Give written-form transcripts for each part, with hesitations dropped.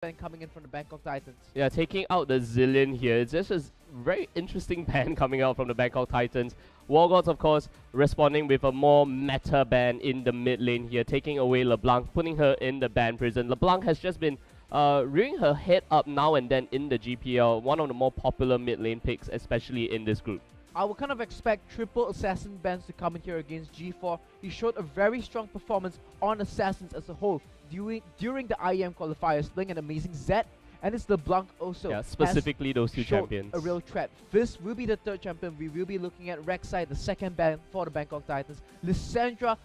ban coming in from the Bangkok Titans. Yeah, taking out the Zillion here. It's just a very interesting ban coming out from the Bangkok Titans. Wargods, of course, responding with a more meta ban in the mid lane here, taking away LeBlanc, putting her in the ban prison. LeBlanc has just been rearing her head up now and then in the GPL, one of the more popular mid lane picks, especially in this group. I would kind of expect triple Assassin bans to come in here against G4. He showed a very strong performance on Assassins as a whole during the IEM qualifiers, playing an amazing Z, and it's LeBlanc also. Yeah, specifically those two champions. A real threat. This will be the third champion. We will be looking at Rek'Sai, the second ban for the Bangkok Titans. Lissandra,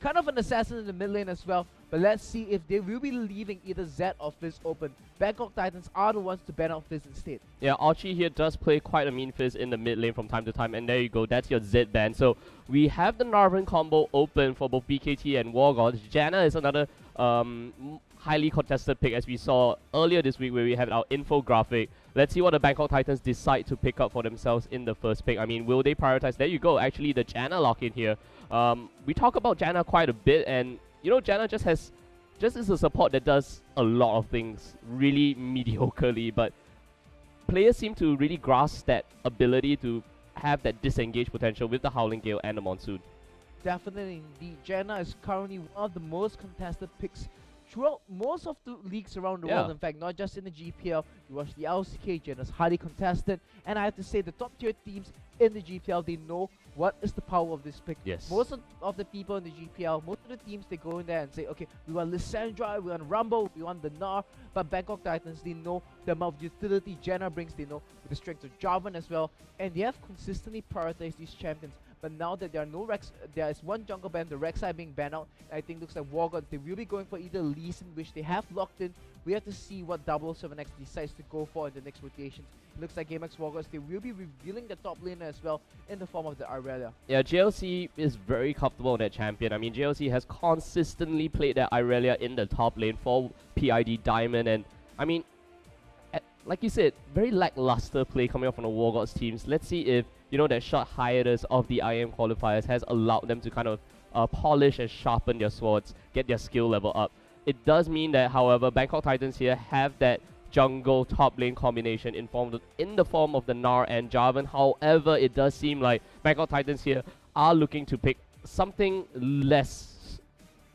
kind of an assassin in the mid lane as well, but let's see if they will be leaving either Z or Fizz open. Bangkok Titans are the ones to ban out Fizz instead. Yeah, Archie here does play quite a mean Fizz in the mid lane from time to time, and there you go, that's your Z ban. So we have the Narvan combo open for both BKT and Wargods. Janna is another highly contested pick, as we saw earlier this week where we had our infographic. Let's see what the Bangkok Titans decide to pick up for themselves in the first pick. I mean, will they prioritize? There you go, actually the Janna lock-in here. We talk about Janna quite a bit, and you know, Janna just is a support that does a lot of things really mediocrely, but players seem to really grasp that ability to have that disengage potential with the Howling Gale and the Monsoon. Definitely indeed. Janna is currently one of the most contested picks throughout most of the leagues around the world. In fact, not just in the GPL. You watch the LCK, Janna's highly contested, and I have to say the top tier teams in the GPL, they know what is the power of this pick. Yes. Most of the people in the GPL, most of the teams, they go in there and say, okay, we want Lissandra, we want Rumble, we want the Gnar, but Bangkok Titans, they know the amount of utility Janna brings, they know the strength of Jarvan as well, and they have consistently prioritized these champions. But now that there are no Rex, there is one jungle ban, the Rek'Sai being banned out. I think looks like Wargods, they will be going for either Lee Sin, which they have locked in. We have to see what 007X decides to go for in the next rotations. It looks like GameX Wargods, they will be revealing the top laner as well in the form of the Irelia. Yeah, JLC is very comfortable with that champion. I mean, JLC has consistently played that Irelia in the top lane for PID Diamond, and I mean, like you said, very lackluster play coming up from the Wargods teams. Let's see if, you know, that short hiatus of the IM qualifiers has allowed them to kind of polish and sharpen their swords, get their skill level up. It does mean that, however, Bangkok Titans here have that jungle top lane combination in the form of the Gnar and Jarvan. However, it does seem like Bangkok Titans here are looking to pick something less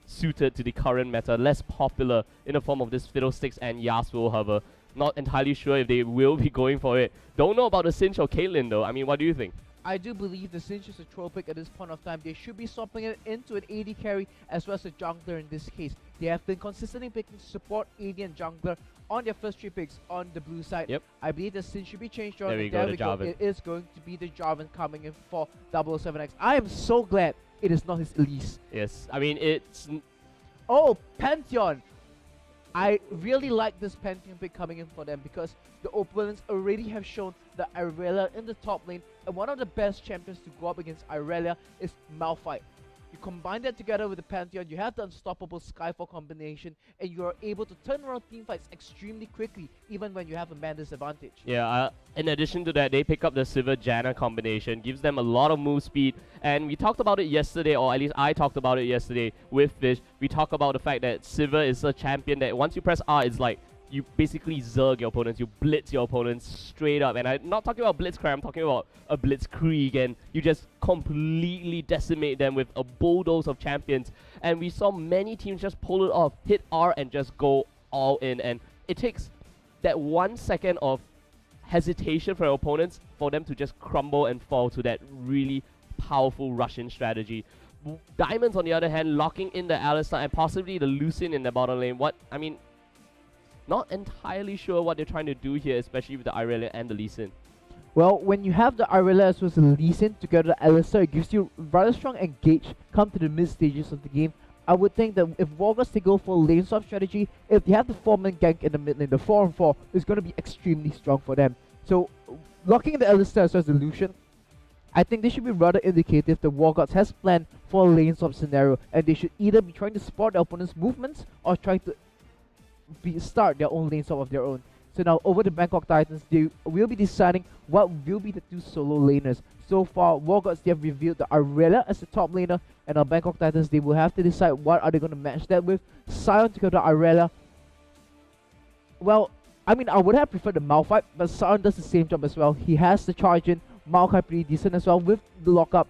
suited to the current meta, less popular in the form of this Fiddlesticks and Yasuo hover. Not entirely sure if they will be going for it. Don't know about the Cinch or Caitlyn though. I mean, what do you think? I do believe the Cinch is a troll pick at this point of time. They should be swapping it into an AD carry as well as a jungler in this case. They have been consistently picking support, AD and jungler on their first 3 picks on the blue side. Yep. I believe the Cinch should be changed on. There we go, the Jarvan. It is going to be the Jarvan coming in for 007X. I am so glad it is not his Elise. Yes, I mean, it's... Oh, Pantheon! I really like this Pantheon pick coming in for them because the opponents already have shown that Irelia in the top lane, and one of the best champions to go up against Irelia is Malphite. You combine that together with the Pantheon, you have the unstoppable Skyfall combination, and you are able to turn around teamfights extremely quickly, even when you have a man disadvantage. Yeah, in addition to that, they pick up the Sivir Janna combination, gives them a lot of move speed, and we talked about it yesterday, or at least I talked about it yesterday with Fish. We talked about the fact that Sivir is a champion that once you press R, it's like you basically zerg your opponents, you blitz your opponents straight up. And I'm not talking about blitzcrank, I'm talking about a blitzkrieg, and you just completely decimate them with a bulldoze of champions. And we saw many teams just pull it off, hit R and just go all in. And it takes that 1 second of hesitation for your opponents for them to just crumble and fall to that really powerful Russian strategy. Diamonds, on the other hand, locking in the Alistar and possibly the Lucian in the bottom lane. Not entirely sure what they're trying to do here, especially with the Irelia and the Lee Sin. Well, when you have the Irelia as well as the Lee Sin together with the Alistar, it gives you rather strong engage come to the mid stages of the game. I would think that if Wargods they go for lane swap strategy, if they have the 4-man gank in the mid lane, the 4-on-4 is going to be extremely strong for them. So, locking in the Alistar as well as the Lucian, I think they should be rather indicative that Wargods has planned for a lane swap scenario, and they should either be trying to support their opponent's movements or trying to start their own lane swap of their own. So now over the Bangkok Titans, they will be deciding what will be the 2 solo laners. So far, Wargods, they have revealed the Irelia as the top laner, and now Bangkok Titans, they will have to decide what are they going to match that with. Sion together Irelia. Well, I mean, I would have preferred the Malphite, but Saran does the same job as well. He has the charge in, Maokai pretty decent as well with the lockup.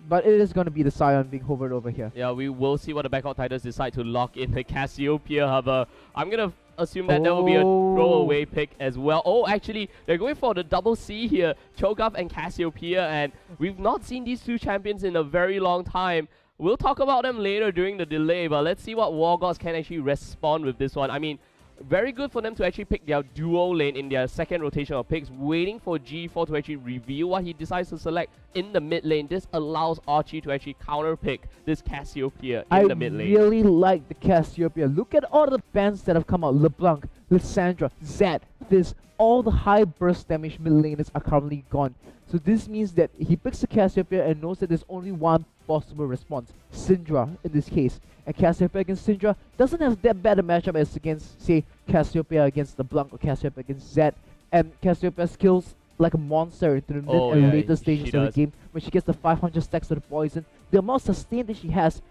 But it is going to be the Scion being hovered over here. Yeah, we will see what the Bangkok Titans decide to lock in the Cassiopeia hover. I'm going to assume that there will be a throwaway pick as well. Oh, actually, they're going for the double C here. Cho'Gath and Cassiopeia, and we've not seen these two champions in a very long time. We'll talk about them later during the delay, but let's see what Wargods can actually respond with this one. I mean, very good for them to actually pick their duo lane in their second rotation of picks, waiting for G4 to actually reveal what he decides to select in the mid lane. This allows Archie to actually counter pick this Cassiopeia in the mid lane. I really like the Cassiopeia. Look at all the bans that have come out. LeBlanc, Lissandra, Zed, Fizz. All the high burst damage mid laners are currently gone. So this means that he picks the Cassiopeia and knows that there's only one possible response. Syndra in this case. And Cassiopeia against Syndra doesn't have that bad a matchup as against, say, Cassiopeia against LeBlanc or Cassiopeia against Zed. And Cassiopeia skills like a monster into the mid and later stages of the game. When she gets the 500 stacks of the poison, the amount of sustain that she has,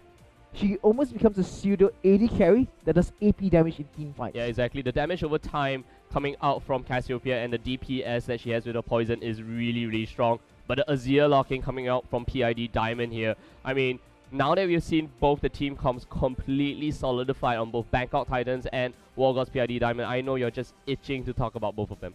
she almost becomes a pseudo AD carry that does AP damage in team fights. Yeah, exactly. The damage over time coming out from Cassiopeia and the DPS that she has with her poison is really, really strong. But the Azir locking coming out from PID Diamond here, I mean, now that we've seen both the team comps completely solidified on both Bangkok Titans and Wargods PID Diamond, I know you're just itching to talk about both of them.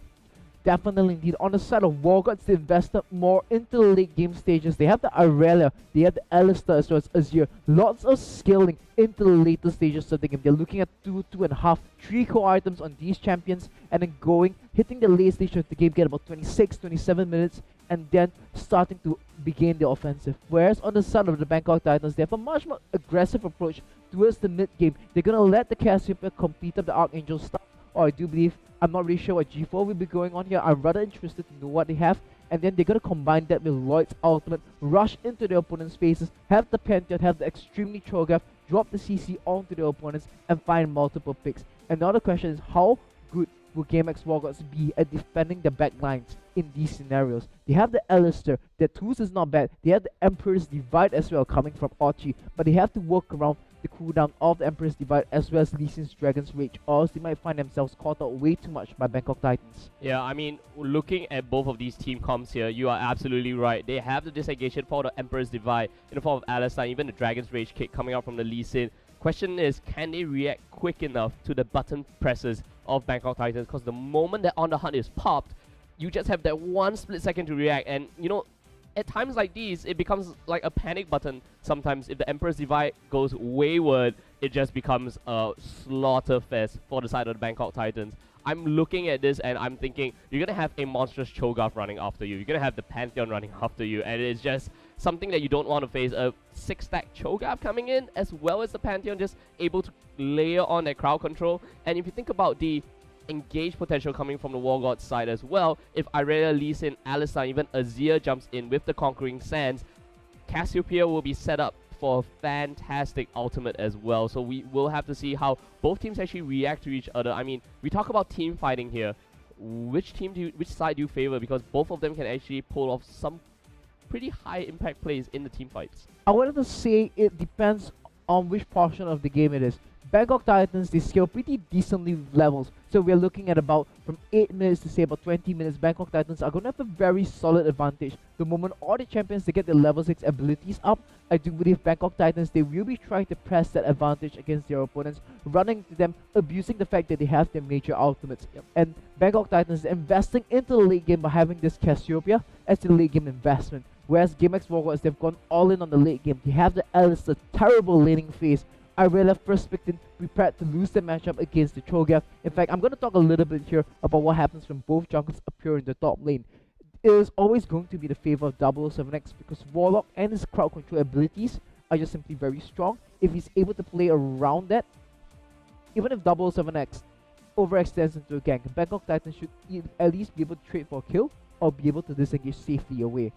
Definitely indeed. On the side of Wargods, they invested more into the late game stages. They have the Irelia, they have the Alistar as well as Azir. Lots of scaling into the later stages of the game. They're looking at 2.5, 3 core items on these champions, and then hitting the late stage of the game, get about 26, 27 minutes, and then starting to begin the offensive. Whereas on the side of the Bangkok Titans, they have a much more aggressive approach towards the mid game. They're going to let the Cassiopeia complete up the Archangel stuff. Or I do believe, I'm not really sure what G4 will be going on here. I'm rather interested to know what they have. And then they're going to combine that with Lloyd's ultimate, rush into their opponent's faces, have the Pantheon, have the extremely Cho'Gath, drop the CC onto their opponents, and find multiple picks. Another question is, how good will GameX Wargods be at defending the backlines in these scenarios? They have the Alistar, their tools is not bad. They have the Emperor's Divide as well coming from Archie, but they have to work around the cooldown of the Emperor's Divide as well as Lee Sin's Dragon's Rage, or else they might find themselves caught out way too much by Bangkok Titans. Yeah, I mean, looking at both of these team comps here, you are absolutely right. They have the disengagement for the Emperor's Divide in the form of Alistar, even the Dragon's Rage kick coming out from the Lee Sin. Question is, can they react quick enough to the button presses of Bangkok Titans? Because the moment that On the Hunt is popped, you just have that one split second to react, and you know, at times like these, it becomes like a panic button. Sometimes if the Emperor's Divide goes wayward, it just becomes a slaughter fest for the side of the Bangkok Titans. I'm looking at this and I'm thinking, you're going to have a monstrous Cho'Gath running after you. You're going to have the Pantheon running after you. And it's just something that you don't want to face. A 6-stack Cho'Gath coming in, as well as the Pantheon just able to layer on that crowd control. And if you think about the engage potential coming from the Wargods side as well, if Irelia, Lee Sin, Alistar, even Azir jumps in with the Conquering Sands, Cassiopeia will be set up for a fantastic ultimate as well. So we will have to see how both teams actually react to each other. I mean, we talk about team fighting here. Which side do you favor? Because both of them can actually pull off some pretty high impact plays in the team fights. I wanted to say it depends on which portion of the game it is. Bangkok Titans, they scale pretty decently with levels. So we're looking at about from 8 minutes to say about 20 minutes. Bangkok Titans are going to have a very solid advantage. The moment all the champions they get their level 6 abilities up, I do believe Bangkok Titans, they will be trying to press that advantage against their opponents, running to them, abusing the fact that they have their major ultimates. And Bangkok Titans investing into the late game by having this Cassiopeia as the late game investment. Whereas GameX Wargods, they've gone all in on the late game. They have the Alistar, terrible laning phase. Irelia first picked in, prepared to lose the matchup against the Cho'Gath. In fact, I'm going to talk a little bit here about what happens when both junglers appear in the top lane. It is always going to be the favor of 007X because Warlock and his crowd control abilities are just simply very strong. If he's able to play around that, even if 007X overextends into a gank, Bangkok Titans should at least be able to trade for a kill or be able to disengage safely away.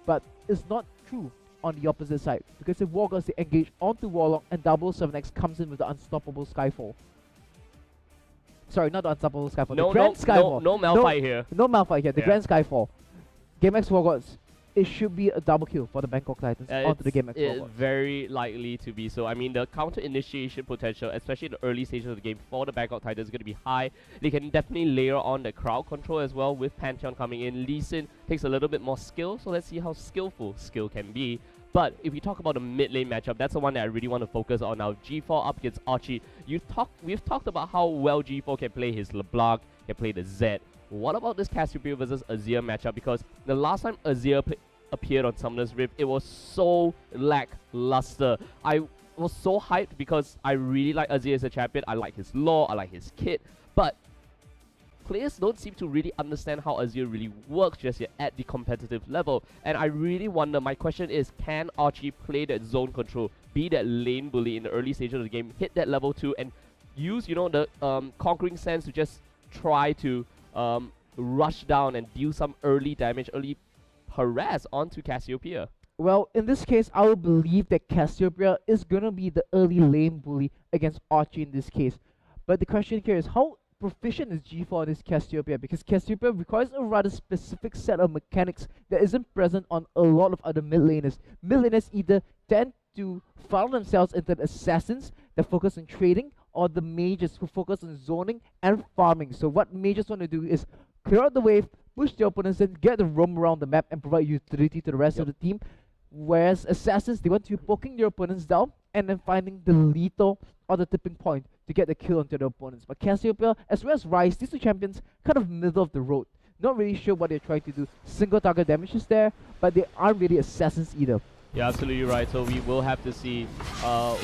But it's not true on the opposite side, because if Wargods they engage onto Warlock and 007X comes in with the unstoppable Skyfall. Sorry, not the unstoppable Skyfall, the Grand Skyfall. No Malphite here. No Malphite here, the Grand Skyfall. GameX Wargods, it should be a double kill for the Bangkok Titans onto the GameX Wargods. Very likely to be so. I mean, the counter initiation potential, especially in the early stages of the game for the Bangkok Titans, is going to be high. They can definitely layer on the crowd control as well with Pantheon coming in. Lee Sin takes a little bit more skill, so let's see how skillful skill can be. But if we talk about the mid lane matchup, that's the one that I really want to focus on now. G4 up against Archie. We've talked about how well G4 can play his LeBlanc, can play the Zed. What about this Cassiopeia versus Azir matchup? Because the last time Azir appeared on Summoner's Rift, it was so lackluster. I was so hyped because I really like Azir as a champion. I like his lore, I like his kit, but players don't seem to really understand how Azir really works just yet at the competitive level. And I really wonder, my question is, can Archie play that zone control, be that lane bully in the early stages of the game, hit that level 2 and use, you know, the Conquering Sands to just try to rush down and deal some early damage, early harass onto Cassiopeia? Well, in this case, I would believe that Cassiopeia is gonna be the early lane bully against Archie in this case. But the question here is, how proficient is G4 in this Cassiopeia? Because Cassiopeia requires a rather specific set of mechanics that isn't present on a lot of other mid laners. Mid laners either tend to funnel themselves into the assassins that focus on trading, or the mages who focus on zoning and farming. So what mages want to do is clear out the wave, push the opponents in, get them roam around the map and provide utility to the rest of the team. Whereas assassins, they want to be poking their opponents down and then finding the lethal or the tipping point to get the kill onto their opponents. But Cassiopeia, as well as Ryze, these two champions, kind of middle of the road. Not really sure what they're trying to do. Single target damage is there, but they aren't really assassins either. Yeah, absolutely right. So we will have to see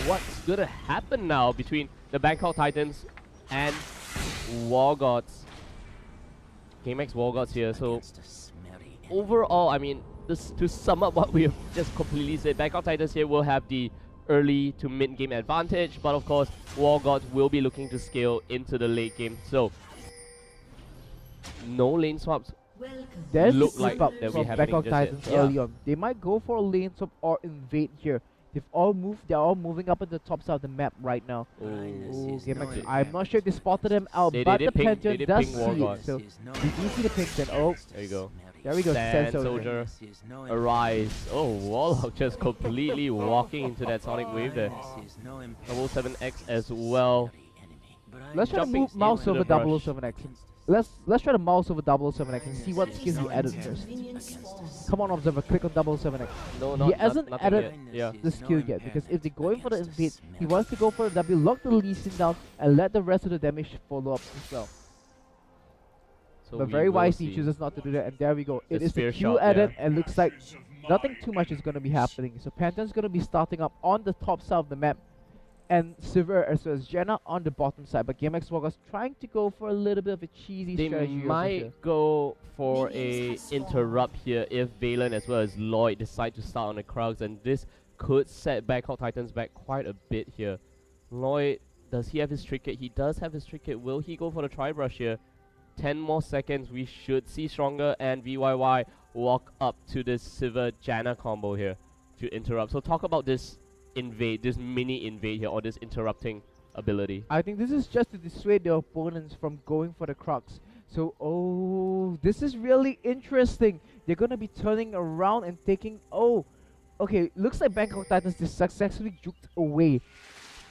what's going to happen now between the Bangkok Titans and Wargods. GameX Wargods here. So overall, I mean, to sum up what we have just completely said, Bangkok Titans here will have the early to mid game advantage, but of course Wargods will be looking to scale into the late game. So no lane swaps There's look a like slip up they'll be from happening Bangkok just Titans yet. early on. They might go for a lane swap or invade here. They're all moving up at the top side of the map right now. Oh, GameX, I'm not sure if they spotted them out, but the Pantheon does see it. So, did you see the pink then? Oh, there you go. there we go. Sand Sand Soldier, Arise. Oh, Warlock just completely walking into that Sonic Wave there. 007X as well. Let's try to Jumping move mouse into over the brush. 007X. Let's try to mouse over 007X and see what skills he added first. Come on, Observer, click on 007X. No, He hasn't nothing added yet. Yeah. the skill yet, because if they're going for the invade, he wants to go for the W, lock the Lee Sin down, and let the rest of the damage follow up as well. So But we very will wisely see. chooses not to do that, and there we go. It The is spear a Q shot added, there. and looks like nothing too much is going to be happening. So Pantheon's going to be starting up on the top side of the map, and Silver as well as Jenna on the bottom side. But GameX Wargods trying to go for a little bit of a cheesy They strategy. also here. might go for a interrupt here if Valen as well as Lloyd decide to start on the Krugs, and this could set Bangkok Titans back quite a bit here. Lloyd, does he have his trick kit? He does have his trick kit. Will he go for the Tri-Brush here? 10 more seconds, we should see Stronger and VYY walk up to this Sivir Janna combo here to interrupt. So talk about this invade, this mini invade here, or this interrupting ability. I think this is just to dissuade the opponents from going for the Crux. So, oh, this is really interesting. They're going to be turning around and taking... Oh, okay, looks like Bangkok Titans just successfully juked away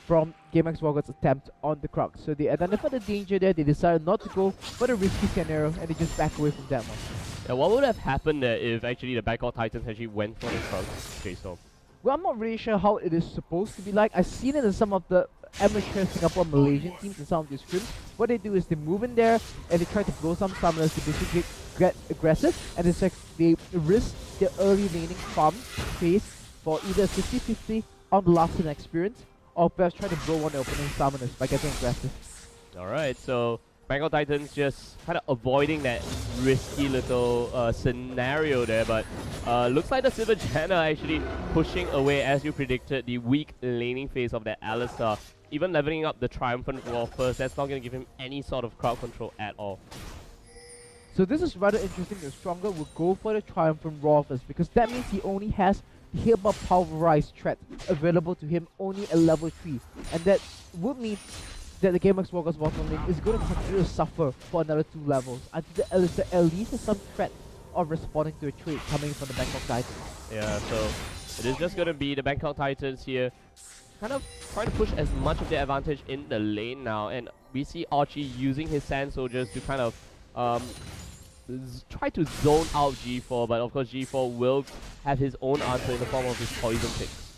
from GameX Wargods' attempt on the Crux. So they identified the danger there, they decided not to go for the risky scenario, and they just back away from that one. Yeah, what would have happened there if actually the Bangkok Titans actually went for the Krugs? Okay, so Well, I'm not really sure how it is supposed to be like. I've seen it in some of the amateur Singapore Malaysian teams in some of these scrims. What they do is they move in there and they try to blow some summoners to basically get aggressive, and it's like they risk the early laning farm phase for either 50-50 on the last hit experience, or perhaps try to blow on the opening summoners by getting aggressive. alright, so Bangkok Titans just kind of avoiding that risky little scenario there, but looks like the Silver Janna actually pushing away, as you predicted, the weak laning phase of that Alistar. Even leveling up the Triumphant Roar first, that's not going to give him any sort of crowd control at all. So this is rather interesting that Stronger will go for the Triumphant Roar first, because that means he only has the Hillbuff Pulverized threat available to him only at level 3. And that would mean that the GameX Wargods bottom lane is going to continue to suffer for another 2 levels until the Alistar at least has some threat of responding to a trade coming from the Bangkok Titans. Yeah, so it is just going to be the Bangkok Titans here kind of trying to push as much of their advantage in the lane now, and we see Archie using his Sand Soldiers to kind of try to zone out G4, but of course G4 will have his own answer in the form of his poison picks.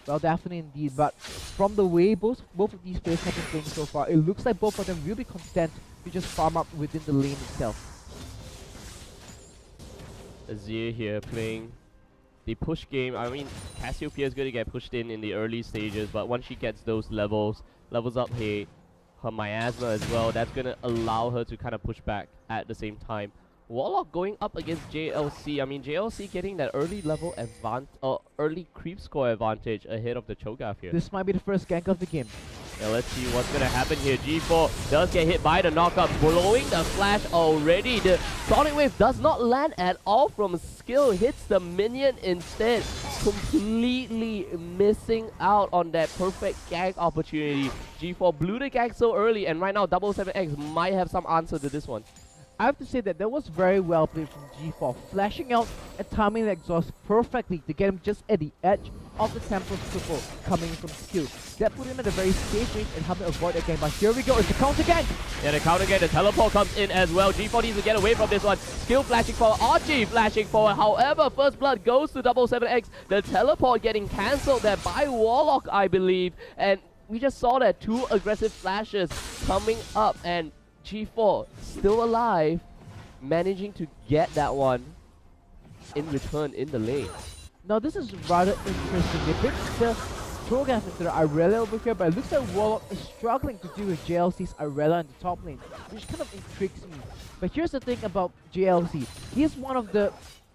Well, definitely indeed, but from the way both of these players have been playing so far, it looks like both of them will be content to just farm up within the lane itself. Azir here playing the push game. I mean, Cassiopeia is going to get pushed in the early stages, but once she gets those levels up her miasma as well, that's going to allow her to kind of push back at the same time. Warlock going up against JLC. I mean, JLC getting that early level early creep score advantage ahead of the Cho'Gath here. This might be the first gank of the game. Yeah, let's see what's gonna happen here. G4 does get hit by the knockup, blowing the flash already. The Sonic Wave does not land at all from skill, hits the minion instead, completely missing out on that perfect gank opportunity. G4 blew the gank so early, and right now 77X might have some answer to this one. I have to say that was very well played from G4, flashing out and timing the exhaust perfectly to get him just at the edge of the Temple's triple coming from skill. That put him at a very safe range and helped him avoid that gank. But here we go, it's the counter gank! Yeah, the counter gank, the teleport comes in as well. G4 needs to get away from this one. Skill flashing forward, Archie flashing forward. However, first blood goes to 77X. The teleport getting cancelled there by Warlock, I believe. And we just saw that 2 aggressive flashes coming up, and G4 still alive, managing to get that one in return in the lane. Now this is rather interesting. They picked the Cho'Gath into the Irelia over here, but it looks like Warlock is struggling to deal with JLC's Irelia in the top lane, which kind of intrigues me. But here's the thing about JLC. He is one of the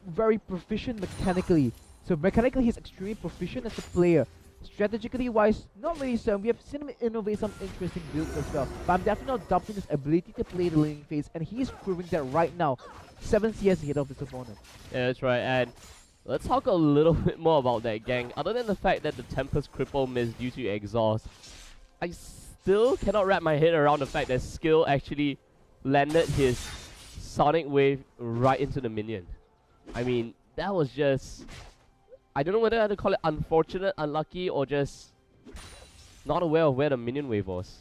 very proficient mechanically. So mechanically he's extremely proficient as a player. Strategically wise, not really so. We have seen him innovate some interesting builds as well. But I'm definitely not doubting his ability to play the laning phase, and he is proving that right now. 7 CS ahead of his opponent. Yeah, that's right. And let's talk a little bit more about that gang. Other than the fact that the Tempest cripple missed due to exhaust, I still cannot wrap my head around the fact that Skill actually landed his Sonic Wave right into the minion. I mean, that was just... I don't know whether I have to call it unfortunate, unlucky, or just not aware of where the minion wave was.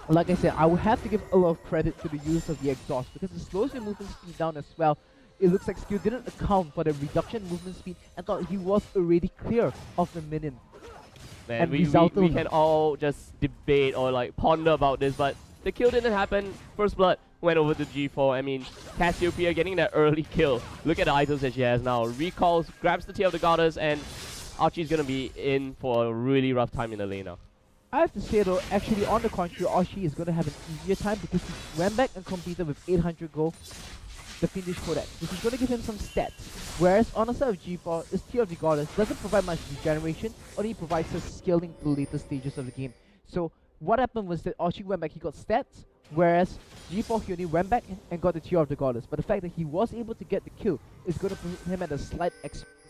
Like I said, I would have to give a lot of credit to the use of the exhaust because it slows your movement speed down as well. It looks like Skill didn't account for the reduction in movement speed and thought he was already clear of the minion. Man, we can all just debate or like ponder about this, but the kill didn't happen. First blood went over to G4. I mean, Cassiopeia getting that early kill. Look at the items that she has now. Recalls, grabs the Tear of the Goddess, and Archie's gonna be in for a really rough time in the lane now. I have to say though, actually on the contrary, Archie is gonna have an easier time because he went back and completed with 800 gold the Fiendish Codex, which is gonna give him some stats. Whereas on the side of G4, his Tear of the Goddess doesn't provide much regeneration, only provides us scaling to the later stages of the game. So what happened was that Archie went back, he got stats, whereas G4 he only went back and got the Tear of the Goddess. But the fact that he was able to get the kill is going to put him at a slight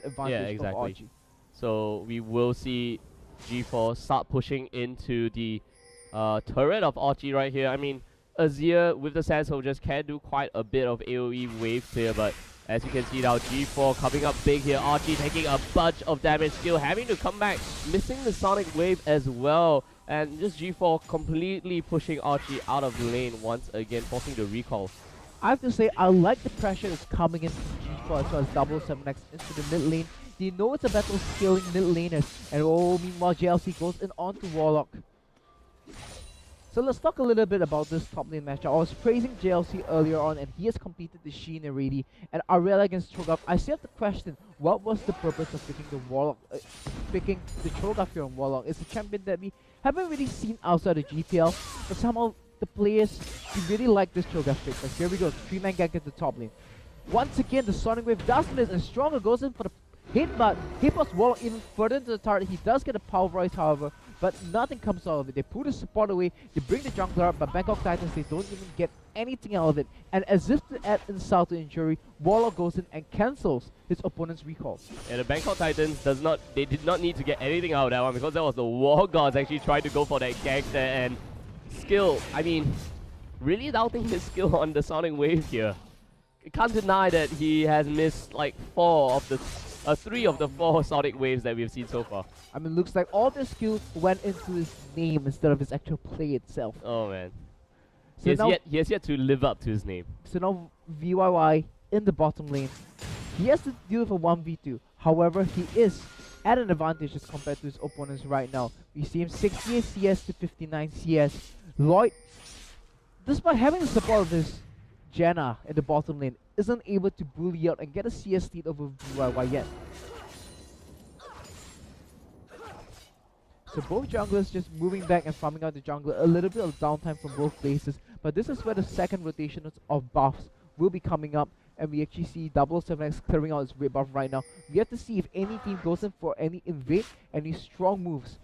advantage of Archie. So we will see G4 start pushing into the turret of Archie right here. I mean, Azir with the Sand Soldiers can do quite a bit of AoE wave clear, but as you can see now, G4 coming up big here. Archie taking a bunch of damage. Skill having to come back, missing the Sonic Wave as well. And just G4 completely pushing Archie out of the lane once again, forcing the recall. I have to say, I like the pressure that's coming in from G4 as well as 77X into the mid lane. They know it's a battle scaling mid laners. And meanwhile JLC goes in onto Warlock. So let's talk a little bit about this top lane matchup. I was praising JLC earlier on and he has completed the Sheen already. And Irelia against Cho'Gath, I still have to question what was the purpose of picking the Warlock, picking the Cho'Gath here on Warlock. It's a champion that we haven't really seen outside of GPL, but somehow the players really like this Cho'Gath pick. Like here we go, 3-man gank at the top lane. Once again, the Sonic Wave does miss and Stronger goes in for the hit, but he puts Warlock even further into the turret. He does get a power rise, however, but nothing comes out of it. They put the support away, they bring the jungler up, but Bangkok Titans, they don't even get anything out of it. And as if to add insult to injury, Warlock goes in and cancels his opponent's recall. Yeah, the Bangkok Titans they did not need to get anything out of that one because that was the Wargods actually trying to go for that gank there, and Skill, I mean, really doubting his skill on the Sonic Wave here. can't deny that he has missed like 3 of the 4 Sonic waves that we've seen so far. I mean, looks like all the skill went into his name instead of his actual play itself. Oh man. So He has yet to live up to his name. So now VYY in the bottom lane. He has to deal with a 1v2. However, he is at an advantage as compared to his opponents right now. We see him 68 CS to 59 CS. Lloyd, despite having the support of his Janna in the bottom lane, isn't able to bully out and get a CS lead over VYY yet. So both junglers just moving back and farming out the jungler. A little bit of downtime from both places. But this is where the second rotation of buffs will be coming up. And we actually see 7X clearing out his red buff right now. We have to see if any team goes in for any invade, any strong moves,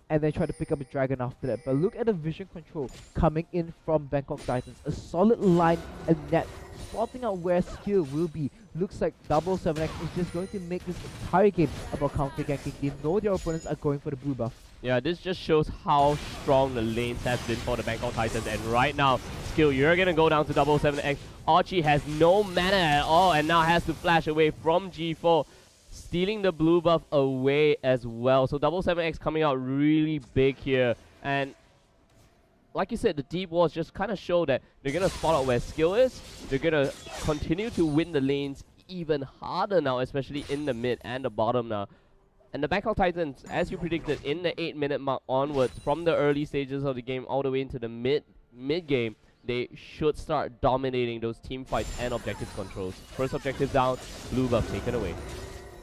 and then try to pick up a dragon after that. But look at the vision control coming in from Bangkok Titans. A solid line and net, spotting out where skill will be. Looks like 7X is just going to make this entire game about counter ganking. They know their opponents are going for the blue buff. Yeah, this just shows how strong the lanes have been for the Bangkok Titans. And right now, Skill, you're going to go down to 7X. Archie has no mana at all and now has to flash away from G4, stealing the blue buff away as well. So 7X coming out really big here. And like you said, the deep walls just kind of show that they're going to spot out where Skill is. They're going to continue to win the lanes even harder now, especially in the mid and the bottom now. And the Bangkok Titans, as you predicted, in the 8-minute mark onwards, from the early stages of the game all the way into the mid-game, they should start dominating those team fights and objective controls. First objective down, blue buff taken away.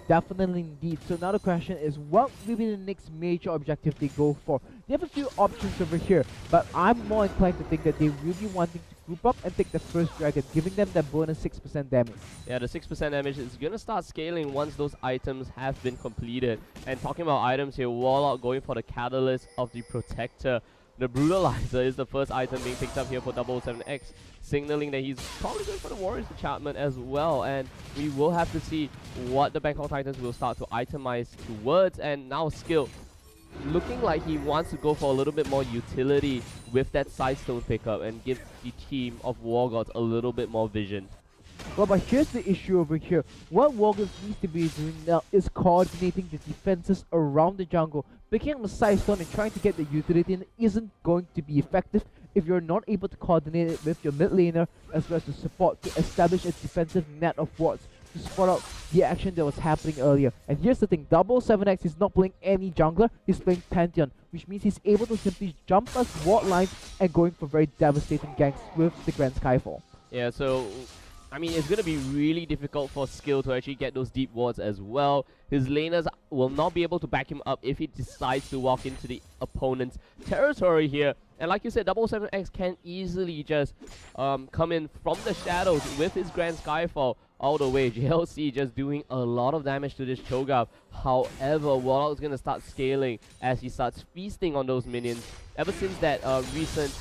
Definitely indeed. So now the question is, what will be the next major objective they go for? They have a few options over here, but I'm more inclined to think that they will be wanting to group up and take the first dragon, giving them that bonus 6% damage. Yeah, the 6% damage is going to start scaling once those items have been completed. And talking about items here, Warlock going for the Catalyst of the Protector. The Brutalizer is the first item being picked up here for 7X, signaling that he's probably going for the Warriors enchantment as well. And we will have to see what the Bangkok Titans will start to itemize towards. And now Skill, looking like he wants to go for a little bit more utility with that Sidestone pickup and give the team of Wargods a little bit more vision. Well, but here's the issue over here. What Wargods needs to be doing now is coordinating the defenses around the jungle. Picking up a Sidestone and trying to get the utility in isn't going to be effective if you're not able to coordinate it with your mid laner as well as the support to establish a defensive net of wards to spot out the action that was happening earlier. And here's the thing, 7X is not playing any jungler, he's playing Pantheon, which means he's able to simply jump past ward lines and going for very devastating ganks with the Grand Skyfall. Yeah, so I mean, it's going to be really difficult for Skill to actually get those deep wards as well. His laners will not be able to back him up if he decides to walk into the opponent's territory here. And like you said, 7X can easily just come in from the shadows with his Grand Skyfall all the way. JLC just doing a lot of damage to this Cho'Gath. However, Warlock is going to start scaling as he starts feasting on those minions. Ever since that recent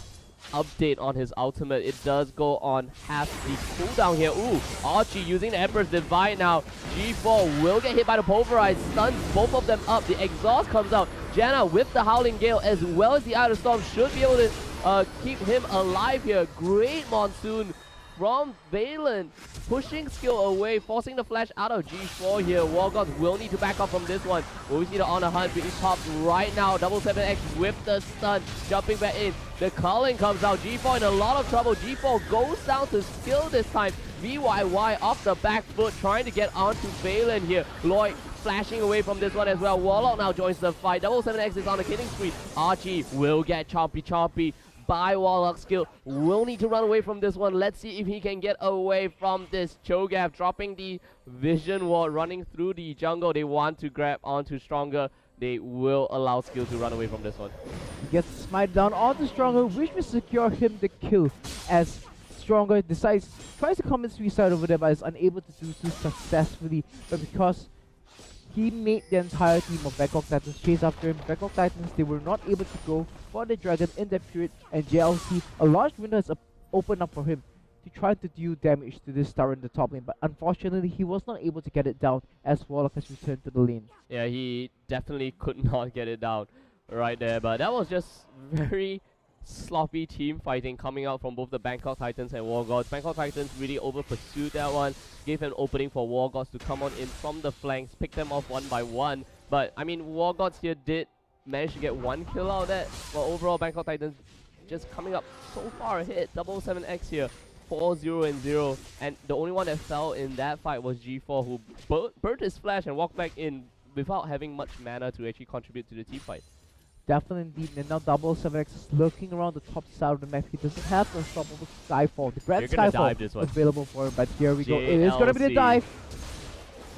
update on his ultimate, it does go on half the cooldown here. Ooh, Archie using the Emperor's Divide now. G4 will get hit by the Pulverize, stuns both of them up. The exhaust comes out. Janna with the Howling Gale as well as the Outer Storm should be able to keep him alive here. Great Monsoon from Valen, pushing Skill away, forcing the flash out of G4 here. Wargods will need to back up from this one. But we see the Honor Hunt being popped right now. 7X with the stun, jumping back in. The Culling comes out. G4 in a lot of trouble. G4 goes down to Skill this time. VYY off the back foot, trying to get onto Valen here. Lloyd flashing away from this one as well. Warlock now joins the fight. 7X is on the killing spree. Archie will get chompy by Warlock. Skill will need to run away from this one. Let's see if he can get away from this Cho'Gath, dropping the Vision Ward, running through the jungle. They want to grab onto Stronger. They will allow Skill to run away from this one. He gets smite down onto Stronger, which will secure him the kill as Stronger tries to commit suicide over there but is unable to do so successfully. But because he made the entire team of Bangkok Titans chase after him, Bangkok Titans, they were not able to go for the dragon in that period, and JLC, a large window has opened up for him to try to deal damage to this tower in the top lane, but unfortunately he was not able to get it down as Warlock has returned to the lane. Yeah, he definitely could not get it down right there, but that was just very sloppy team fighting coming out from both the Bangkok Titans and Wargods. Bangkok Titans really over pursued that one, gave an opening for Wargods to come on in from the flanks, pick them off one by one. But I mean, Wargods here did manage to get one kill out of that, while overall Bangkok Titans just coming up so far ahead. 7X here, 4-0 and 0, and the only one that fell in that fight was G4, who burnt his flash and walked back in without having much mana to actually contribute to the team fight. Definitely indeed, and now 7X is looking around the top side of the map. He doesn't have the unstoppable Skyfall. The Grand Skyfall available for him, but here we go. It is going to be the dive.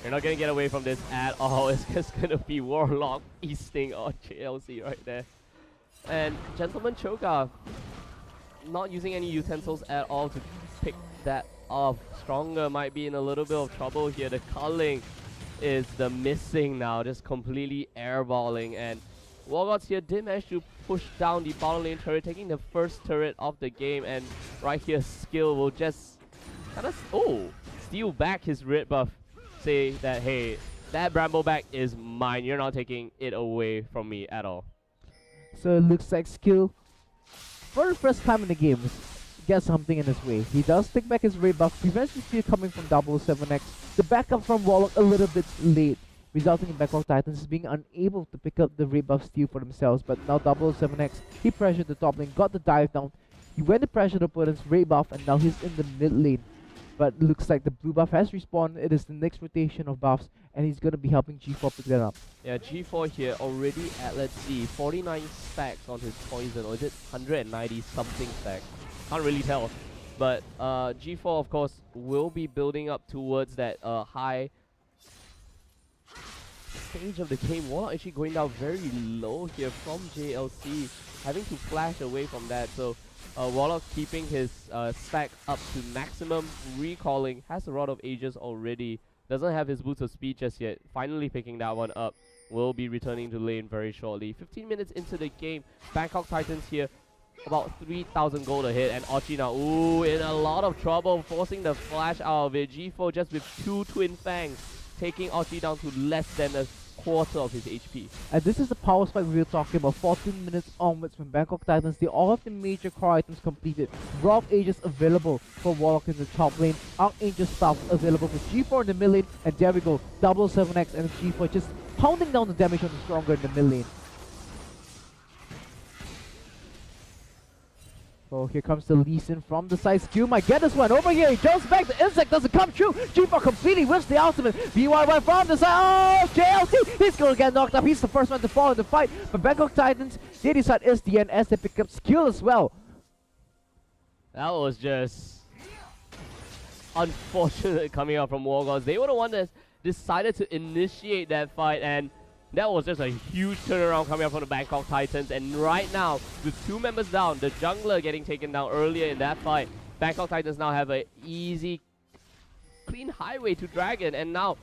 You're not going to get away from this at all. It's just going to be Warlock easting on JLC right there. And Gentleman Cho'Gath not using any utensils at all to pick that up. Stronger might be in a little bit of trouble here. The culling is the missing now, just completely airballing, and Wargods here did manage to push down the bottom lane turret, taking the first turret of the game, and right here Skill will just kind of steal back his red buff, say that, hey, that Brambleback is mine, you're not taking it away from me at all. So it looks like Skill, for the first time in the game, gets something in his way. He does take back his red buff, prevents the steal coming from 7X. The backup from Warlock a little bit late, resulting in Bangkok Titans being unable to pick up the red buff steal for themselves. But now 7X, he pressured the top lane, got the dive down. He went to pressure the opponent's red buff, and now he's in the mid lane. But looks like the blue buff has respawned. It is the next rotation of buffs, and he's going to be helping G4 pick that up. Yeah, G4 here already at, let's see, 49 stacks on his poison, or is it 190 something stacks? Can't really tell. But G4, of course, will be building up towards that high stage of the game. Warlock actually going down very low here from JLC, having to flash away from that. So Warlock keeping his stack up to maximum, recalling, has a Rod of Ages already, doesn't have his Boots of Speed just yet, finally picking that one up, will be returning to lane very shortly. 15 minutes into the game, Bangkok Titans here, about 3,000 gold ahead, and Ochi now, in a lot of trouble, forcing the flash out of it. G4 just with 2 Twin Fangs, taking Ochi down to less than a quarter of his HP. And this is the power spike we were talking about. 14 minutes onwards from Bangkok Titans, they all have the major core items completed. Rod of Ages available for Warlock in the top lane, Archangel Staff available for G4 in the mid lane, and there we go, 7X and G4 just pounding down the damage on the Stronger in the mid lane. Oh, here comes the Lee Sin from the side. Skill might get this one over here. He jumps back. The insect doesn't come true. G4 completely whips the ultimate. BYY from the side. Oh, JLC. He's going to get knocked up. He's the first one to fall in the fight. But Bangkok Titans, they decide it's the end as they pick up Skill as well. That was just unfortunate coming out from Wargods. They were the one that decided to initiate that fight, and that was just a huge turnaround coming up from the Bangkok Titans. And right now, with 2 members down, the jungler getting taken down earlier in that fight, Bangkok Titans now have an easy, clean highway to Dragon. And now,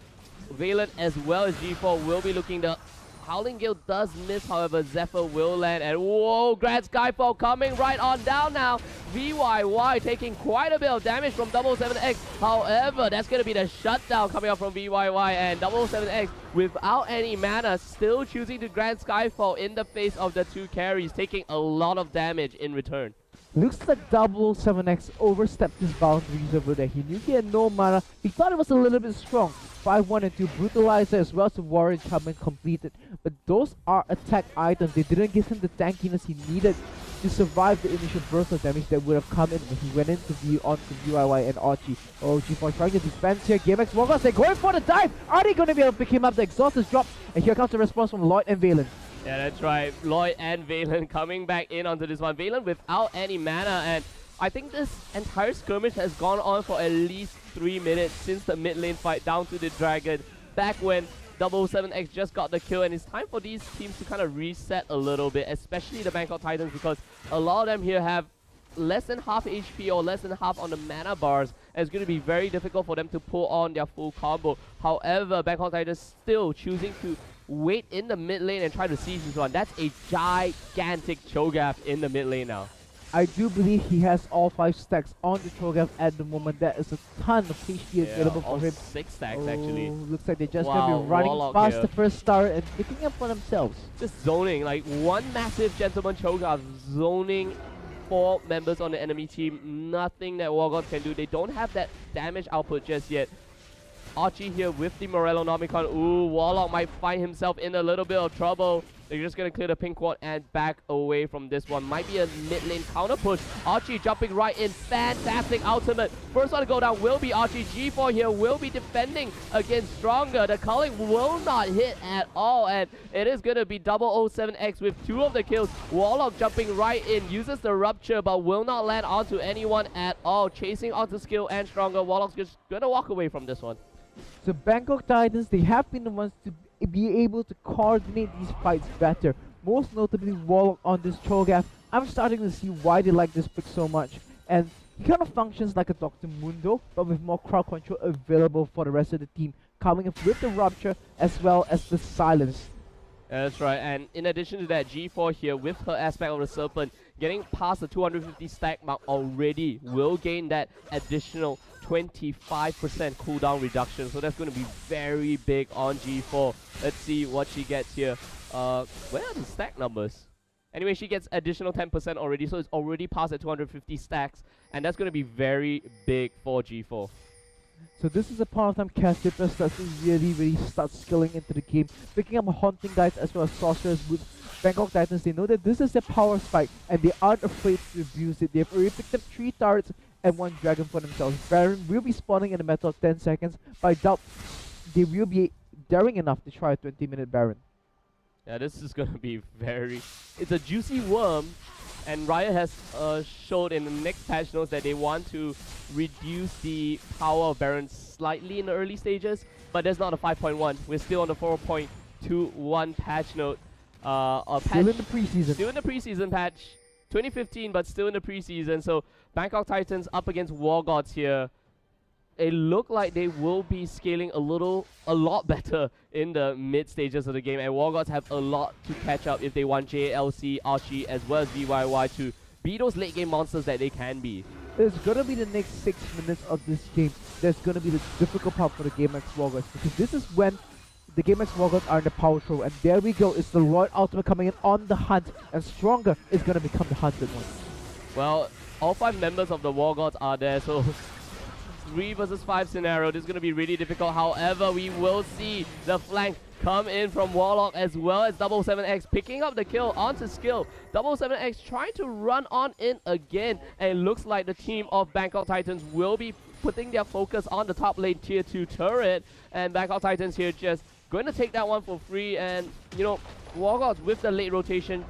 Valen as well as G4 will be looking. The Howling Gale does miss, however, Zephyr will land. And whoa, Grand Skyfall coming right on down now. VYY taking quite a bit of damage from 7X. However, that's going to be the shutdown coming up from VYY. And 7X, without any mana, still choosing to Grand Skyfall in the face of the 2 carries, taking a lot of damage in return. Looks like 7X overstepped his boundaries over there. He knew he had no mana. He thought it was a little bit strong. 5-1 and 2 Brutalizer as well as the Warrior coming completed. But those are attack items. They didn't give him the tankiness he needed to survive the initial burst of damage that would have come in when he went into VYY and Ochi. Oh, G4 trying to defense here. GameX Wargods, they're going for the dive. Are they going to be able to pick him up? The exhaust is dropped. And here comes the response from Lloyd and Valen. Yeah, that's right. Lloyd and Valen coming back in onto this one. Valen without any mana, and I think this entire skirmish has gone on for at least 3 minutes since the mid lane fight down to the Dragon. Back when 7X just got the kill, and it's time for these teams to kind of reset a little bit, especially the Bangkok Titans, because a lot of them here have less than half HP or less than half on the mana bars, and it's going to be very difficult for them to pull on their full combo. However, Bangkok Titans still choosing to wait in the mid lane and try to seize this one. That's a gigantic Cho'Gath in the mid lane now. I do believe he has all 5 stacks on the Cho'Gath at the moment. That is a ton of HP available for him. 6 stacks actually. Looks like they're just going to be running Warlock past here. the first star and picking up for themselves. Just zoning, like one massive Gentleman Cho'Gath zoning 4 members on the enemy team. Nothing that Wargods can do. They don't have that damage output just yet. Archie here with the Morello Nomicon. Ooh, Warlock might find himself in a little bit of trouble. They're just going to clear the pink ward and back away from this one. Might be a mid lane counter push. Archie jumping right in. Fantastic ultimate. First one to go down will be Archie. G4 here will be defending against Stronger. The culling will not hit at all. And it is going to be 007X with 2 of the kills. Warlock jumping right in. Uses the Rupture but will not land onto anyone at all. Chasing onto Skill and Stronger. Warlock's just going to walk away from this one. So Bangkok Titans, they have been the ones to be able to coordinate these fights better. Most notably Warlock on this Cho'Gath. I'm starting to see why they like this pick so much. And he kind of functions like a Dr. Mundo, but with more crowd control available for the rest of the team, coming up with the Rupture as well as the Silence. That's right, and in addition to that, G4 here with her aspect of the Serpent, getting past the 250 stack mark already will gain that additional 25% cooldown reduction. So that's going to be very big on G4. Let's see what she gets here. Where are the stack numbers? Anyway, she gets additional 10% already, so it's already past at 250 stacks, and that's going to be very big for G4. So this is a point of time Cassipa starts to really start skilling into the game, picking up Haunting Guides as well as Sorcerer's Boots. Bangkok Titans, they know that this is their power spike and they aren't afraid to abuse it. They've already picked up 3 turrets and 1 dragon for themselves. Baron will be spawning in a matter of 10 seconds, but I doubt they will be daring enough to try a 20-minute Baron. Yeah, this is going to be very... It's a juicy worm, and Riot has showed in the next patch notes that they want to reduce the power of Baron slightly in the early stages, but that's not a 5.1. We're still on the 4.21 patch note. Still in the preseason. Still in the preseason patch. 2015, but still in the preseason. So Bangkok Titans up against Wargods here. It look like they will be scaling a lot better in the mid stages of the game, and Wargods have a lot to catch up if they want JLC, Archie, as well as VYY to be those late game monsters that they can be. It's gonna be the next 6 minutes of this game that's gonna be the difficult part for the GameX Wargods, because this is when the GameX Wargods are in the power throw, and there we go, it's the Lloyd Ultimate coming in on the hunt, and Stronger is gonna become the hunted one. Well, all 5 members of the Wargods are there, so 3 versus 5 scenario. This is going to be really difficult. However, we will see the flank come in from Warlock as well as 77X picking up the kill onto Skill. 77X trying to run on in again, and it looks like the team of Bangkok Titans will be putting their focus on the top lane tier 2 turret, and Bangkok Titans here just going to take that one for free. And you know, Wargods with the late rotation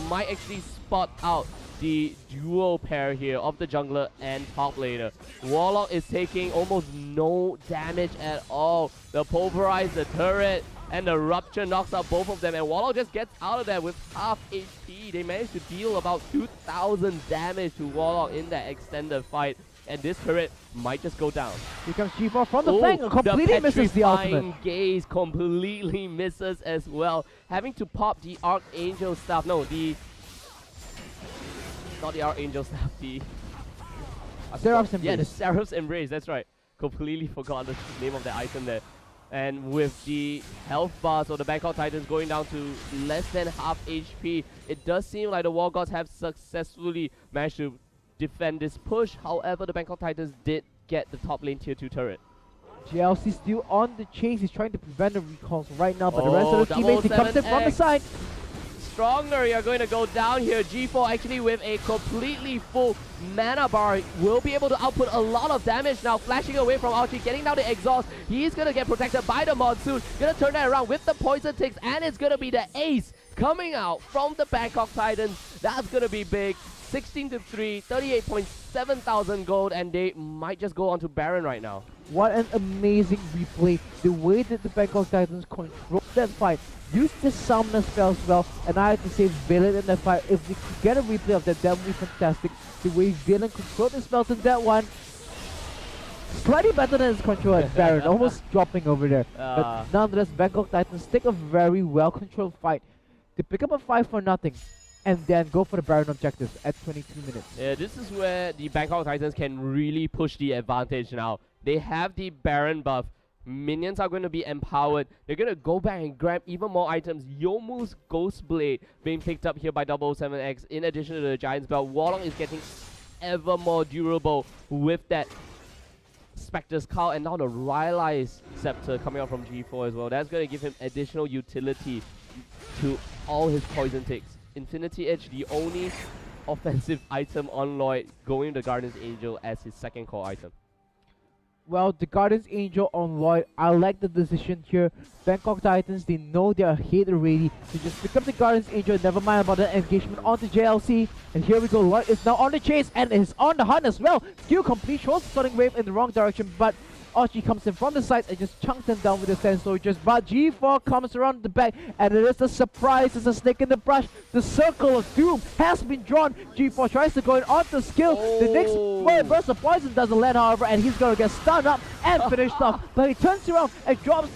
might actually spot out the duo pair here of the jungler and top laner. Warlock is taking almost no damage at all. The pulverize, the turret, and the rupture knocks out both of them, and Warlock just gets out of there with half HP. They managed to deal about 2,000 damage to Warlock in that extended fight, and this turret might just go down. Here comes G4 from the flank, completely misses the ultimate. Gaze completely misses as well. Having to pop the Archangel staff, no, not the Archangel staff, the... Seraph's Embrace. Yeah, the Seraph's Embrace, that's right. Completely forgot the name of the item there. And with the health bars of the Bangkok Titans going down to less than half HP, it does seem like the Wargods have successfully managed to defend this push. However, the Bangkok Titans did get the top lane tier 2 turret. JLC still on the chase. He's trying to prevent the recalls right now, but the rest of the teammates, he comes in from the side. Stronger, you're going to go down here. G4 actually with a completely full mana bar will be able to output a lot of damage now. Flashing away from Archie, getting down the exhaust. He's going to get protected by the monsoon. Going to turn that around with the poison ticks, and it's going to be the ace coming out from the Bangkok Titans. That's going to be big. 16-3, 38.7 thousand gold, and they might just go on to Baron right now. What an amazing replay. The way that the Bangkok Titans controlled that fight, used the summoner spells well, and I have to say Valen in that fight, if we could get a replay of that, that would be fantastic. The way Valen controlled the spells in that one, slightly better than his control at Baron, almost dropping over there. But nonetheless, Bangkok Titans take a very well-controlled fight to pick up a 5-0, and then go for the Baron objectives at 22 minutes. Yeah, this is where the Bangkok Titans can really push the advantage now. They have the Baron buff. Minions are going to be empowered. They're going to go back and grab even more items. Yomu's Ghost Blade being picked up here by 007X. In addition to the Giant's Belt, Warlock is getting ever more durable with that Spectre's Cowl, and now the Rylai's Scepter coming out from G4 as well. That's going to give him additional utility to all his poison ticks. Infinity Edge, the only offensive item on Lloyd, going to Guardian's Angel as his second core item. Well, the Guardian's Angel on Lloyd, I like the decision here. Bangkok Titans, they know they are ahead already. So just pick up the Guardian's Angel, never mind about the engagement onto JLC. And here we go, Lloyd is now on the chase and is on the hunt as well. Skill complete, shows the Sonic Wave in the wrong direction, but Archie comes in from the side and just chunks them down with the Sand Soldiers. But G4 comes around the back, and it is a surprise. It's a snake in the brush. The Circle of Doom has been drawn. G4 tries to go in onto skill. The next burst of poison doesn't land, however, and he's gonna get stunned up and finished off. But he turns around and drops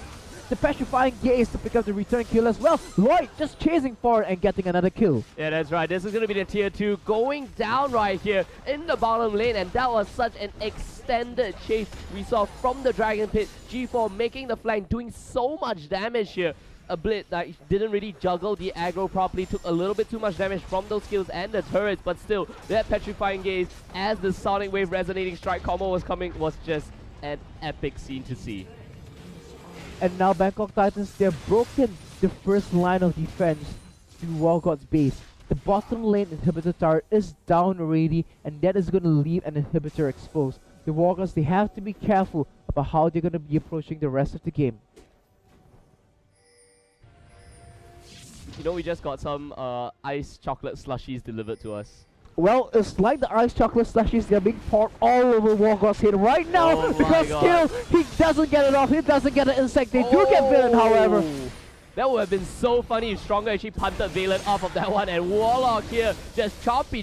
the Petrifying Gaze to pick up the return kill as well. Lloyd just chasing forward and getting another kill. Yeah, that's right. This is going to be the tier 2 going down right here in the bottom lane, and that was such an extended chase we saw from the Dragon Pit. G4 making the flank, doing so much damage here. A Blitz that didn't really juggle the aggro properly, took a little bit too much damage from those kills and the turrets, but still, that Petrifying Gaze as the Sonic Wave Resonating Strike combo was coming was just an epic scene to see. And now Bangkok Titans, they're broken the first line of defense to Wargods base. The bottom lane inhibitor tower is down already, and that is going to leave an inhibitor exposed. The Wargods, they have to be careful about how they're going to be approaching the rest of the game. You know, we just got some ice chocolate slushies delivered to us. Well, it's like the ice chocolate slushies, they're being poured all over Wargods' head right now, because still, he doesn't get it off, he doesn't get an insect, they do get Villain, however. That would have been so funny if Stronger actually punted Valen off of that one, and Warlock here just choppy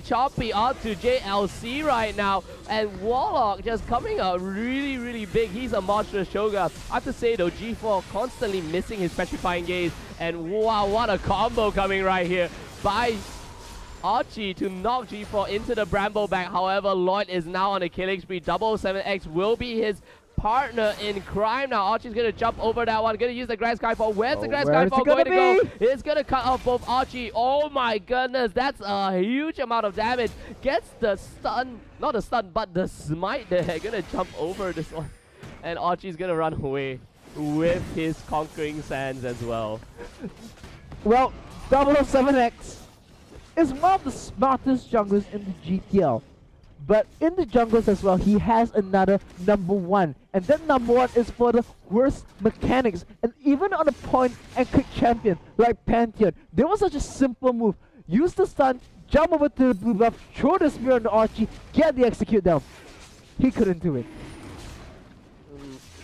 onto JLC right now, and Warlock just coming out really big. He's a monstrous Shogun. I have to say though, G4 constantly missing his Petrifying Gaze, and wow, what a combo coming right here by Archie to knock G4 into the Bramble back. However, Lloyd is now on a killing spree. 007X will be his partner in crime now. Archie's gonna jump over that one, gonna use the Grand Skyfall. Where's the Grand Skyfall going to go? It's gonna cut off both Archie. Oh my goodness, that's a huge amount of damage. Gets the stun, not the stun, but the smite there. Gonna jump over this one. And Archie's gonna run away with his Conquering Sands as well. Well, 007X is one of the smartest junglers in the GPL. But in the jungles as well, he has another #1. And that #1 is for the worst mechanics. And even on a point and click champion like Pantheon, there was such a simple move. Use the stun, jump over to the blue buff, throw the spear on the Archie, get the execute down. He couldn't do it.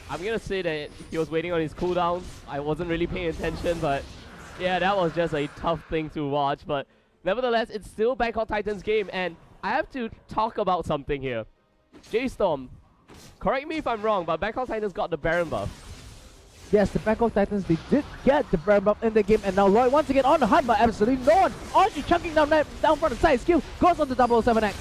I'm gonna say that he was waiting on his cooldowns. I wasn't really paying attention, but yeah, that was just a tough thing to watch. But nevertheless, it's still Bangkok Titans game, and I have to talk about something here. J-Storm, correct me if I'm wrong, but Bangkok Titans got the Baron buff. Yes, the Bangkok Titans, they did get the Baron buff in the game, and now Lloyd once again on the hunt, but absolutely no one. Archie chunking down from the side, skill goes on to 007X.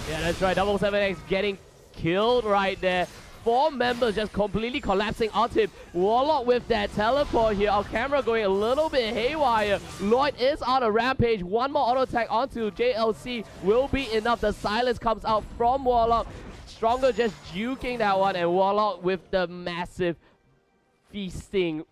Yeah, that's right, 007X getting killed right there. 4 members just completely collapsing on him. Warlock with that teleport here. Our camera going a little bit haywire. Lloyd is on a rampage. One more auto attack onto JLC will be enough. The silence comes out from Warlock. Stronger just juking that one, and Warlock with the massive feasting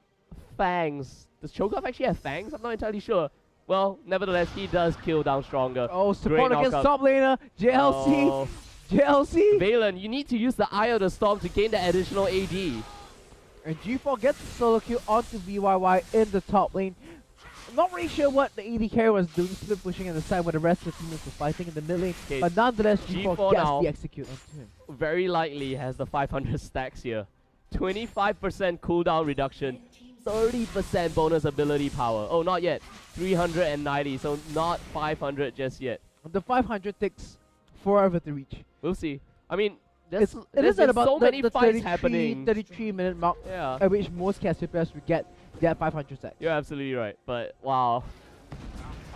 fangs. Does Cho'Gath actually have fangs? I'm not entirely sure. Well, nevertheless, he does kill down Stronger. Oh, support against top laner. JLC. Oh. JLC! Valen, you need to use the Eye of the Storm to gain that additional AD. And G4 gets the solo kill onto VYY in the top lane. I'm not really sure what the AD carry was doing, split pushing in the side where the rest of the team was fighting in the mid lane. Okay. But nonetheless, G4 gets the execute onto him. Very likely has the 500 stacks here. 25% cooldown reduction, 30% bonus ability power. Oh, not yet. 390, so not 500 just yet. The 500 takes forever to reach. We'll see. I mean, there's at about so many fights happening. 33-minute mark, at which most cast players will get that 500 stacks. You're absolutely right, but wow.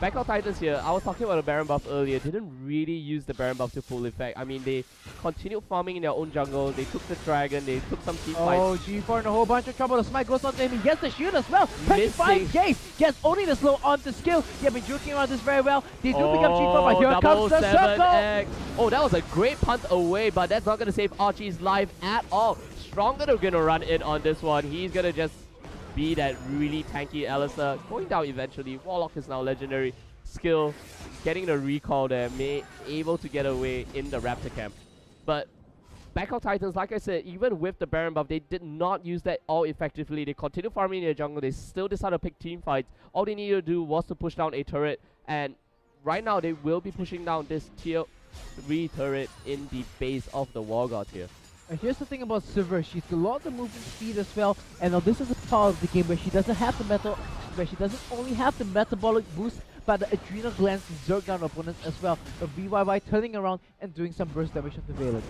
Bangkok Titans here, I was talking about the Baron buff earlier, didn't really use the Baron buff to full effect. I mean, they continued farming in their own jungle, they took the dragon, they took some team fights. Oh, G4 in a whole bunch of trouble. The smite goes on to him. He gets the shield as well. Petrifying Gaze gets only the slow on to skill. They have been joking around this very well. They do pick up G4, but here comes the circle. Oh, that was a great punt away, but that's not going to save Archie's life at all. Stronger are going to run in on this one. He's going to just be that really tanky Alistar. Going down eventually. Warlock is now legendary. Skill, getting the recall there, able to get away in the Raptor camp. But Bangkok Titans, like I said, even with the Baron buff, they did not use that all effectively. They continued farming in their jungle. They still decided to pick team fights. All they needed to do was to push down a turret. And right now, they will be pushing down this tier 3 turret in the base of the Wargods here. And here's the thing about Sivir, she's got a lot of movement speed as well, and now this is a part of the game where she doesn't only have the metabolic boost, but the adrenal glands to zerg down opponents as well. The VYY turning around and doing some burst damage on the Valen.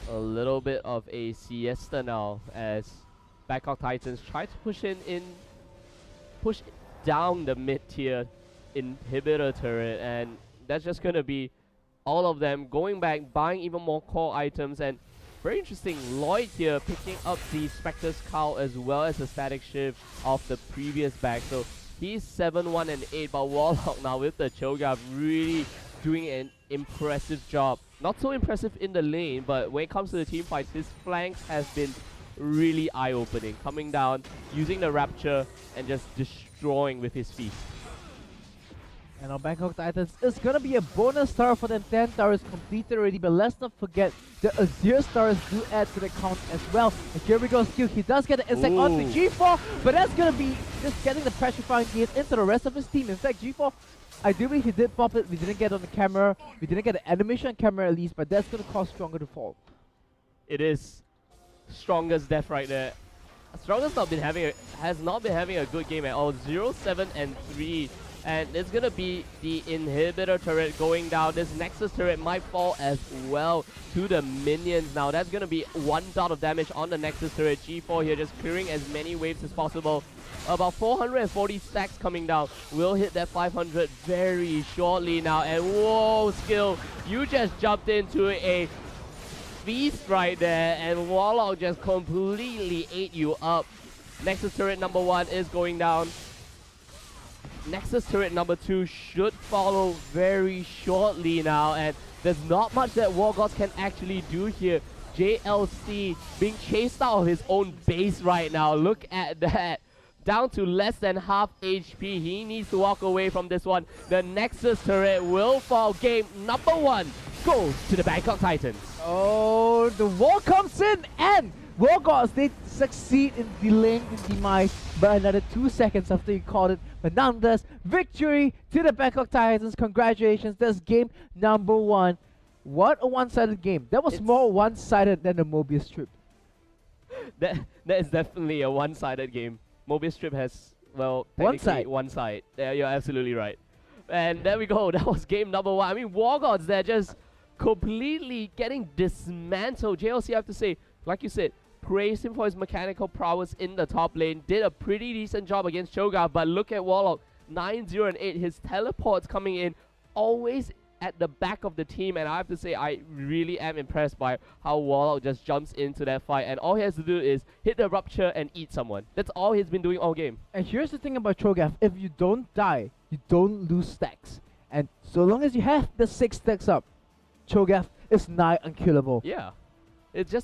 A little bit of a siesta now as Bangkok Titans try to push down the mid-tier inhibitor turret, and that's just gonna be all of them going back, buying even more core items. And very interesting, Lloyd here picking up the Spectre's Cowl as well as the static shift of the previous bag. So he's 7-1 and 8, but Warlock now with the Cho'Gath really doing an impressive job. Not so impressive in the lane, but when it comes to the team fights, his flanks has been really eye-opening. Coming down, using the Rapture, and just destroying with his feet. And now Bangkok Titans is gonna be a bonus star for them. 10 towers completed already, but let's not forget the Azir stars do add to the count as well. And here we go, skill. He does get an insect onto G4, but that's gonna be just getting the petrifying gaze into the rest of his team. In fact, G4, I do believe he did pop it. We didn't get on the camera. We didn't get the animation on camera at least, but that's gonna cause Stronger to fall. It is Strongest death right there. Strongest has not been having a good game at all. 0-7 and 3. And it's gonna be the inhibitor turret going down. This Nexus turret might fall as well to the minions now. That's gonna be 1 dot of damage on the Nexus turret. G4 here just clearing as many waves as possible. About 440 stacks coming down. Will hit that 500 very shortly now. And whoa, skill, you just jumped into a feast right there, and Warlock just completely ate you up. Nexus turret number 1 is going down. Nexus turret number 2 should follow very shortly now, and there's not much that Wargods can actually do here. JLC being chased out of his own base right now. Look at that. Down to less than half HP. He needs to walk away from this one. The Nexus turret will fall. Game number 1 goes to the Bangkok Titans. Oh, the wall comes in, and Wargods, they succeed in delaying the demise by another 2 seconds after you called it. But nonetheless, victory to the Bangkok Titans. Congratulations, that's game number 1. What a one-sided game. That was more one-sided than the Mobius Strip. That is definitely a one-sided game. Mobius Strip has, well, technically one side. Yeah, you're absolutely right. And there we go. That was game number 1. I mean, Wargods, they're just completely getting dismantled. JLC, I have to say, like you said, praised him for his mechanical prowess in the top lane. Did a pretty decent job against Cho'Gath, but look at Warlock. 9-0 and 8. His teleports coming in always at the back of the team, and I have to say I really am impressed by how Warlock just jumps into that fight, and all he has to do is hit the Rupture and eat someone. That's all he's been doing all game. And here's the thing about Cho'Gath, if you don't die, you don't lose stacks. And so long as you have the 6 stacks up, Cho'Gath is nigh unkillable. Yeah. It's just